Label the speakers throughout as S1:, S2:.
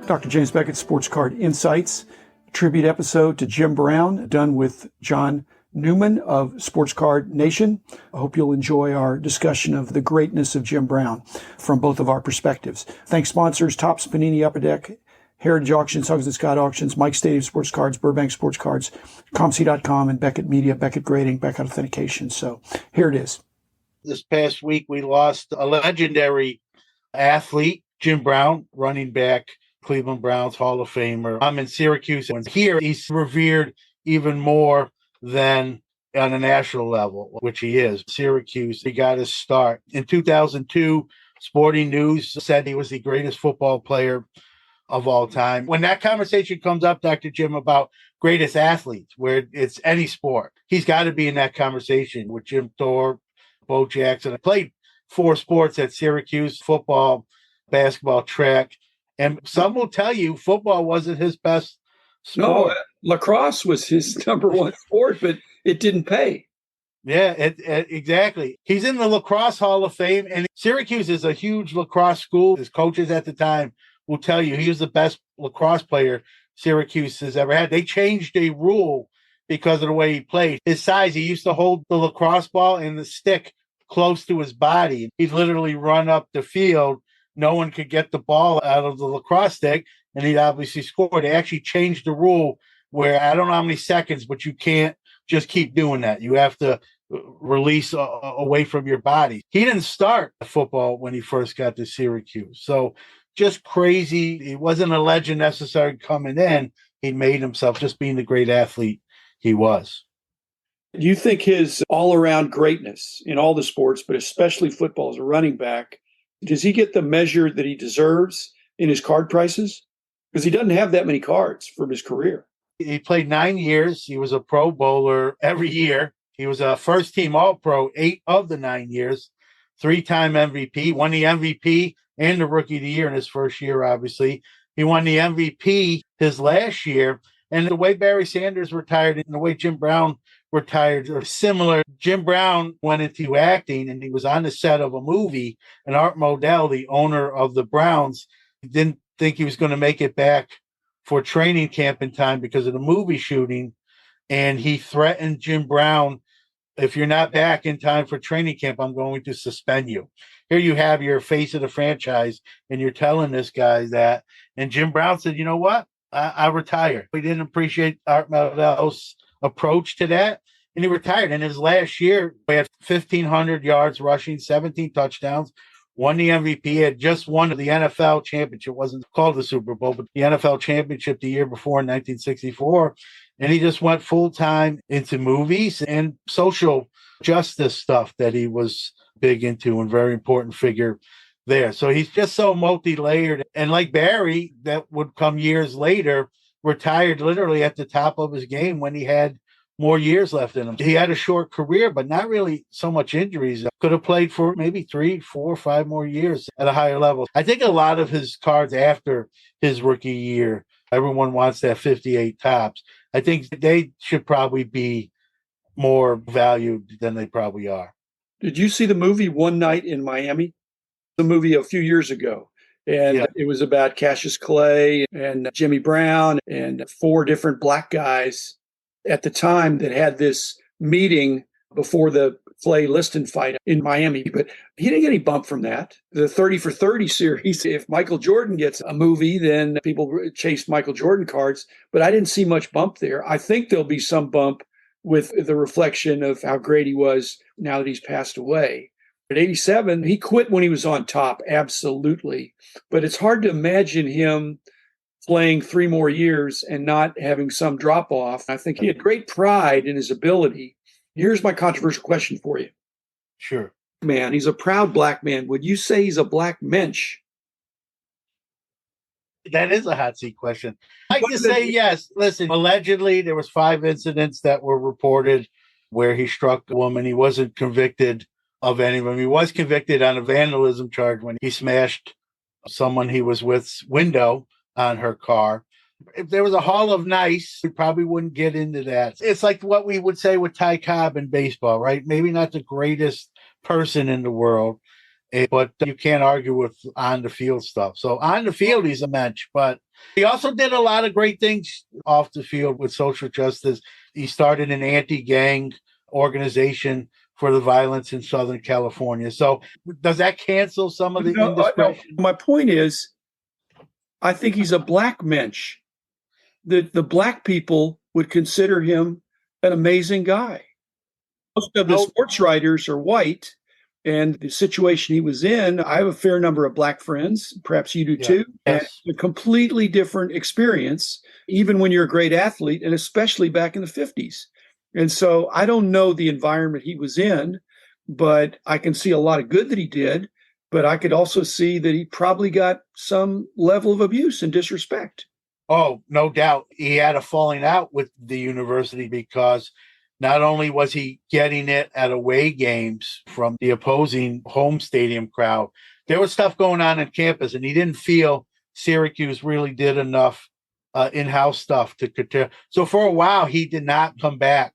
S1: Dr. James Beckett, Sports Card Insights, tribute episode to Jim Brown, done with John Newman of Sports Card Nation. I hope you'll enjoy our discussion of the greatness of Jim Brown from both of our perspectives. Thanks sponsors, Topps, Panini, Upper Deck, Heritage Auctions, Hugs and Scott Auctions, Mike Stadium Sports Cards, Burbank Sports Cards, ComC.com, and Beckett Media, Beckett Grading, Beckett Authentication. So here it is.
S2: This past week, we lost a legendary athlete, Jim Brown, running back, Cleveland Browns Hall of Famer. I'm in Syracuse, and here he's revered even more than on a national level, which he is. Syracuse, he got his start. In 2002, Sporting News said he was the greatest football player of all time. When that conversation comes up, Dr. Jim, about greatest athletes, where it's any sport, he's got to be in that conversation with Jim Thorpe, Bo Jackson. I played 4 sports at Syracuse: football, basketball, track. And some will tell you football wasn't his best sport.
S3: No, lacrosse was his number one sport, but it didn't pay.
S2: Yeah, exactly. He's in the Lacrosse Hall of Fame, and Syracuse is a huge lacrosse school. His coaches at the time will tell you he was the best lacrosse player Syracuse has ever had. They changed a rule because of the way he played. His size, he used to hold the lacrosse ball and the stick close to his body. He'd literally run up the field. No one could get the ball out of the lacrosse stick, and he'd obviously score. They actually changed the rule where I don't know how many seconds, but you can't just keep doing that. You have to release away from your body. He didn't start football when he first got to Syracuse. So just crazy. He wasn't a legend necessarily coming in. He made himself just being the great athlete he was.
S3: Do you think his all-around greatness in all the sports, but especially football as a running back, does he get the measure that he deserves in his card prices? Because he doesn't have that many cards from his career.
S2: He played 9 years. He was a Pro Bowler every year. He was a first-team All-Pro 8 of the 9 years, 3-time MVP, won the MVP and the Rookie of the Year in his first year, obviously. He won the MVP his last year. And the way Barry Sanders retired and the way Jim Brown retired are similar. Jim Brown went into acting, and he was on the set of a movie, and Art Modell, the owner of the Browns, didn't think he was going to make it back for training camp in time because of the movie shooting, and he threatened Jim Brown, if you're not back in time for training camp, I'm going to suspend you. Here you have your face of the franchise, and you're telling this guy that. And Jim Brown said, you know what? I retire. We didn't appreciate Art Modell's approach to that, and he retired. In his last year, he had 1,500 yards rushing, 17 touchdowns, won the MVP, had just won the NFL championship. It wasn't called the Super Bowl, but the NFL championship the year before in 1964. And he just went full-time into movies and social justice stuff that he was big into, and very important figure there. So he's just so multi-layered. And like Barry, that would come years later, retired literally at the top of his game when he had more years left in him. He had a short career, but not really so much injuries. Could have played for maybe 3, 4, 5 more years at a higher level. I think a lot of his cards after his rookie year, everyone wants that 58 tops. I think they should probably be more valued than they probably are.
S3: Did you see the movie One Night in Miami? The movie a few years ago. And yeah, it was about Cassius Clay and Jimmy Brown and 4 different black guys at the time that had this meeting before the Clay Liston fight in Miami. But he didn't get any bump from that. The 30 for 30 series, if Michael Jordan gets a movie, then people chase Michael Jordan cards. But I didn't see much bump there. I think there'll be some bump with the reflection of how great he was now that he's passed away. At 87, he quit when he was on top, absolutely. But it's hard to imagine him playing 3 more years and not having some drop off. I think he had great pride in his ability. Here's my controversial question for you.
S2: Sure.
S3: Man, he's a proud black man. Would you say he's a black mensch?
S2: That is a hot seat question. I can say yes. Listen, allegedly there was 5 incidents that were reported where he struck a woman. He wasn't convicted of any of them. He was convicted on a vandalism charge when he smashed someone he was with's window on her car. If there was a Hall of Nice, we probably wouldn't get into that. It's like what we would say with Ty Cobb in baseball, right? Maybe not the greatest person in the world, But you can't argue with on the field stuff. So on the field, he's a mensch, but he also did a lot of great things off the field with social justice. He started an anti-gang organization for the violence in Southern California. So does that cancel some of the indiscretion?
S3: No. My point is, I think he's a black mensch. The black people would consider him an amazing guy. Most of the sports writers are white, and the situation he was in, I have a fair number of black friends, perhaps you do too, and it's a completely different experience, even when you're a great athlete, and especially back in the 50s. And so I don't know the environment he was in, but I can see a lot of good that he did, but I could also see that he probably got some level of abuse and disrespect.
S2: Oh, no doubt. He had a falling out with the university because not only was he getting it at away games from the opposing home stadium crowd, there was stuff going on campus, and he didn't feel Syracuse really did enough in-house stuff to curtail. So for a while, he did not come back,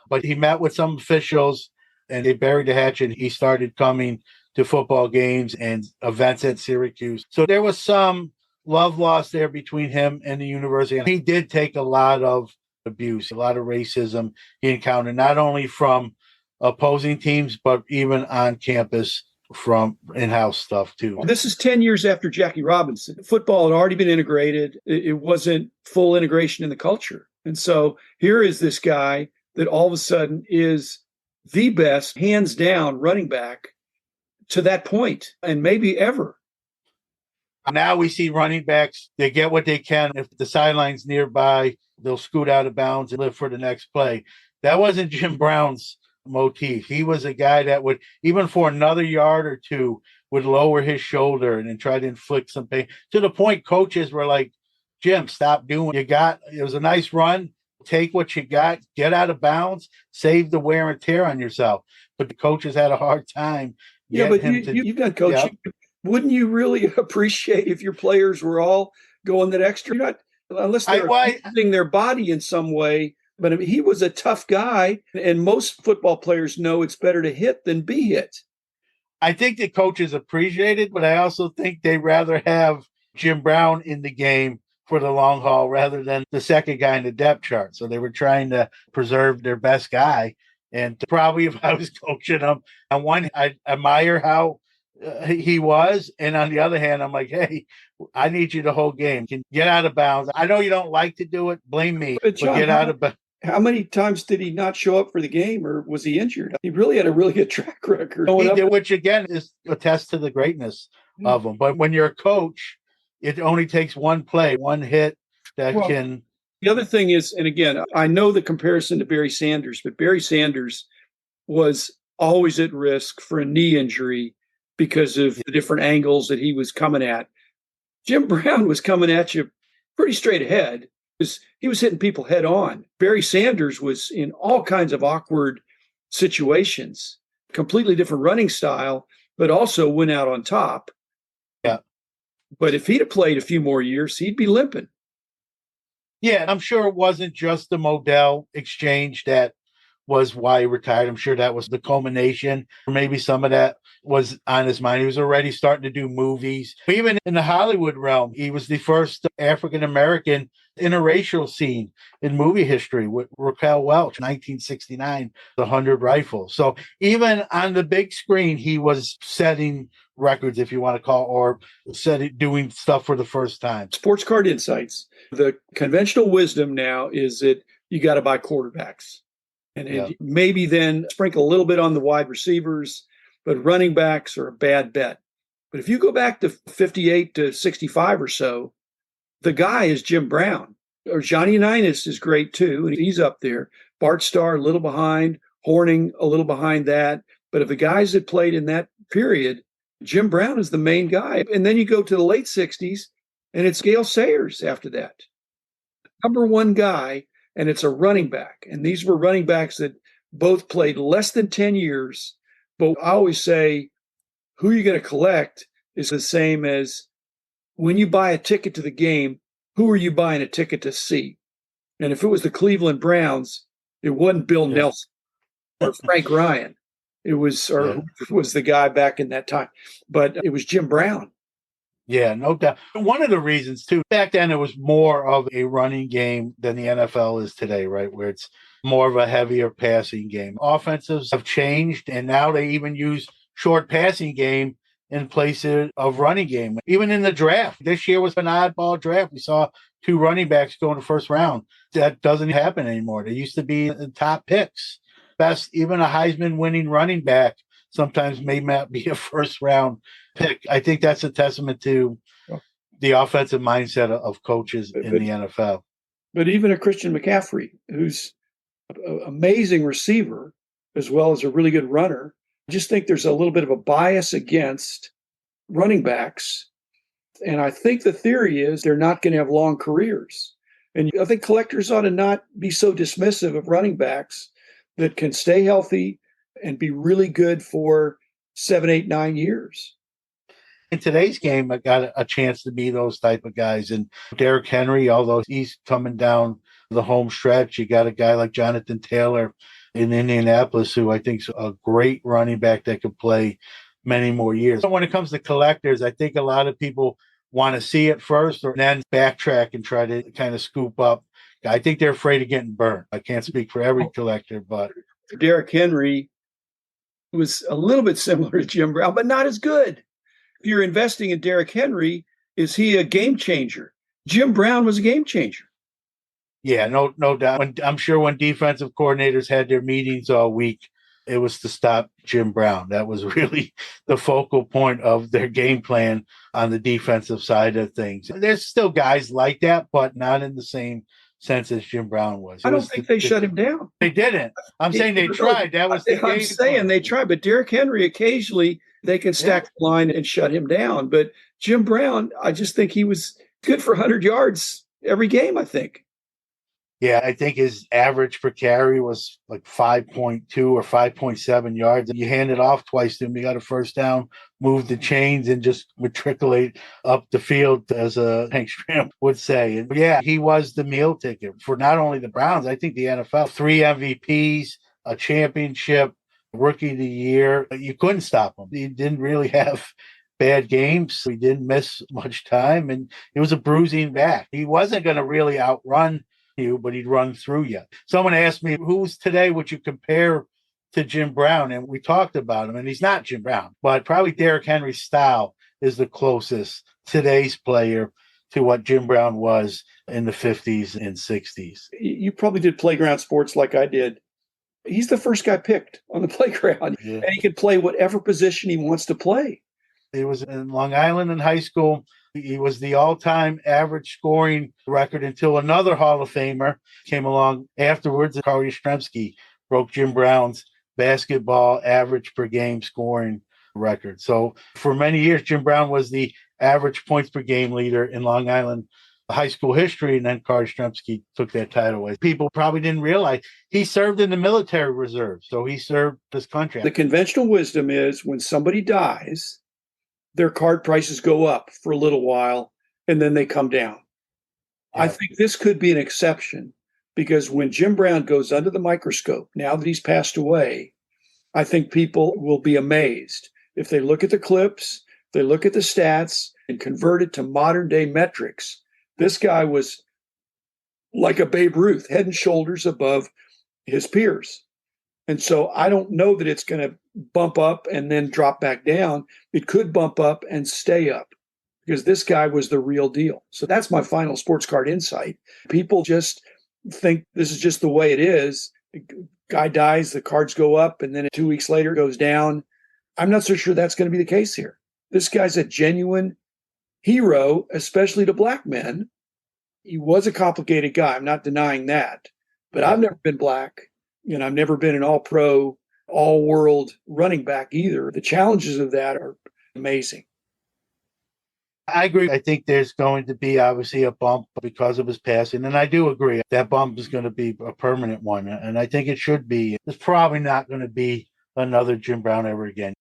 S2: but he met with some officials, and they buried the hatchet, and he started coming to football games and events at Syracuse. So there was some love lost there between him and the university. And he did take a lot of abuse, a lot of racism he encountered, not only from opposing teams, but even on campus from in-house stuff too.
S3: This is 10 years after Jackie Robinson. Football had already been integrated. It wasn't full integration in the culture. And so here is this guy that all of a sudden is the best, hands down, running back to that point, and maybe ever.
S2: Now we see running backs, they get what they can. If the sideline's nearby, they'll scoot out of bounds and live for the next play. That wasn't Jim Brown's motif. He was a guy that would, even for another yard or two, would lower his shoulder and then try to inflict some pain, to the point coaches were like, Jim, stop doing what you got. It was a nice run. Take what you got, get out of bounds, save the wear and tear on yourself. But the coaches had a hard time.
S3: Yeah, but you've done coaching. Yep. Wouldn't you really appreciate if your players were all going that extra? You're not, unless they're using their body in some way. But I mean, he was a tough guy, and most football players know it's better to hit than be hit.
S2: I think the coaches appreciate it, but I also think they rather have Jim Brown in the game for the long haul rather than the second guy in the depth chart. So they were trying to preserve their best guy. And probably if I was coaching him, on one, I admire how he was. And on the other hand, I'm like, hey, I need you the whole game. Can get out of bounds. I know you don't like to do it. Blame me.
S3: But John,
S2: get out of bounds.
S3: How many times did he not show up for the game, or was he injured? He really had a really good track record.
S2: He did, which again is attests to the greatness of him. But when you're a coach, it only takes one play, one hit that can.
S3: The other thing is, and again, I know the comparison to Barry Sanders, but Barry Sanders was always at risk for a knee injury because of the different angles that he was coming at. Jim Brown was coming at you pretty straight ahead. He was hitting people head on. Barry Sanders was in all kinds of awkward situations, completely different running style, but also went out on top.
S2: Yeah.
S3: But if he'd have played a few more years, he'd be limping.
S2: Yeah, I'm sure it wasn't just the Modell exchange that was why he retired. I'm sure that was the culmination. Maybe some of that was on his mind. He was already starting to do movies. Even in the Hollywood realm, he was the first African-American interracial scene in movie history with Raquel Welch, 1969, The 100 Rifles. So even on the big screen, he was setting records, if you want to call, or doing stuff for the first time.
S3: Sports Card Insights. The conventional wisdom now is that you got to buy quarterbacks. And maybe then sprinkle a little bit on the wide receivers, but running backs are a bad bet. But if you go back to 58 to 65 or so, the guy is Jim Brown. Or Johnny Unitas is great too, and he's up there. Bart Starr a little behind, Horning a little behind that. But of the guys that played in that period, Jim Brown is the main guy. And then you go to the late 60s, and it's Gale Sayers after that. Number one guy. And it's a running back. And these were running backs that both played less than 10 years. But I always say, who you're going to collect is the same as when you buy a ticket to the game, who are you buying a ticket to see? And if it was the Cleveland Browns, it wasn't Bill Nelson or Frank Ryan. It was, or who was the guy back in that time, but it was Jim Brown.
S2: Yeah, no doubt. One of the reasons, too, back then it was more of a running game than the NFL is today, right? Where it's more of a heavier passing game. Offenses have changed, and now they even use short passing game in place of running game. Even in the draft, this year was an oddball draft. We saw two running backs go in the first round. That doesn't happen anymore. They used to be the top picks. Best, even a Heisman winning running back sometimes may not be a first round pick. I think that's a testament to the offensive mindset of coaches in the NFL.
S3: But even a Christian McCaffrey, who's an amazing receiver as well as a really good runner, I just think there's a little bit of a bias against running backs. And I think the theory is they're not going to have long careers. And I think collectors ought to not be so dismissive of running backs that can stay healthy and be really good for 7, 8, 9 years.
S2: In today's game, I got a chance to be those type of guys. And Derrick Henry, although he's coming down the home stretch, you got a guy like Jonathan Taylor in Indianapolis, who I think is a great running back that could play many more years. But when it comes to collectors, I think a lot of people want to see it first or then backtrack and try to kind of scoop up. I think they're afraid of getting burnt. I can't speak for every collector, but
S3: Derrick Henry was a little bit similar to Jim Brown, but not as good. If you're investing in Derrick Henry, is he a game changer? Jim Brown was a game changer.
S2: Yeah, no doubt. I'm sure when defensive coordinators had their meetings all week, it was to stop Jim Brown. That was really the focal point of their game plan on the defensive side of things. There's still guys like that, but not in the same sense as Jim Brown was.
S3: I don't think they shut him down.
S2: They didn't. I'm saying they tried. That was the
S3: I'm saying they tried, but Derrick Henry occasionally they can stack the line and shut him down. But Jim Brown, I just think he was good for 100 yards every game, I think.
S2: Yeah, I think his average per carry was like 5.2 or 5.7 yards. You hand it off twice to him, you got a first down, move the chains, and just matriculate up the field, as Hank Stram would say. And yeah, he was the meal ticket for not only the Browns, I think the NFL. 3 MVPs, a championship, rookie of the year. You couldn't stop him. He didn't really have bad games. He didn't miss much time, and it was a bruising back. He wasn't going to really outrun you, but he'd run through you. Someone asked me, who's today would you compare to Jim Brown? And we talked about him, and he's not Jim Brown, but probably Derrick Henry's style is the closest today's player to what Jim Brown was in the 50s and 60s.
S3: You probably did playground sports like I did. He's the first guy picked on the playground, and he can play whatever position he wants to play.
S2: He was in Long Island in high school. He was the all-time average scoring record until another Hall of Famer came along afterwards. Carl Yastrzemski broke Jim Brown's basketball average per game scoring record. So for many years, Jim Brown was the average points per game leader in Long Island high school history, and then Carl Yastrzemski took that title away. People probably didn't realize he served in the military reserve, so he served this country.
S3: The conventional wisdom is when somebody dies, their card prices go up for a little while, and then they come down. Yeah. I think this could be an exception because when Jim Brown goes under the microscope, now that he's passed away, I think people will be amazed. If they look at the clips, they look at the stats, and convert it to modern-day metrics, this guy was like a Babe Ruth, head and shoulders above his peers. And so I don't know that it's going to bump up and then drop back down. It could bump up and stay up because this guy was the real deal. So that's my final sports card insight. People just think this is just the way it is. The guy dies, the cards go up, and then 2 weeks later it goes down. I'm not so sure that's going to be the case here. This guy's a genuine hero, especially to black men. He was a complicated guy. I'm not denying that. But I've never been black. And I've never been an all-pro, all-world running back either. The challenges of that are amazing.
S2: I agree. I think there's going to be obviously a bump because of his passing. And I do agree that bump is going to be a permanent one. And I think it should be. There's probably not going to be another Jim Brown ever again.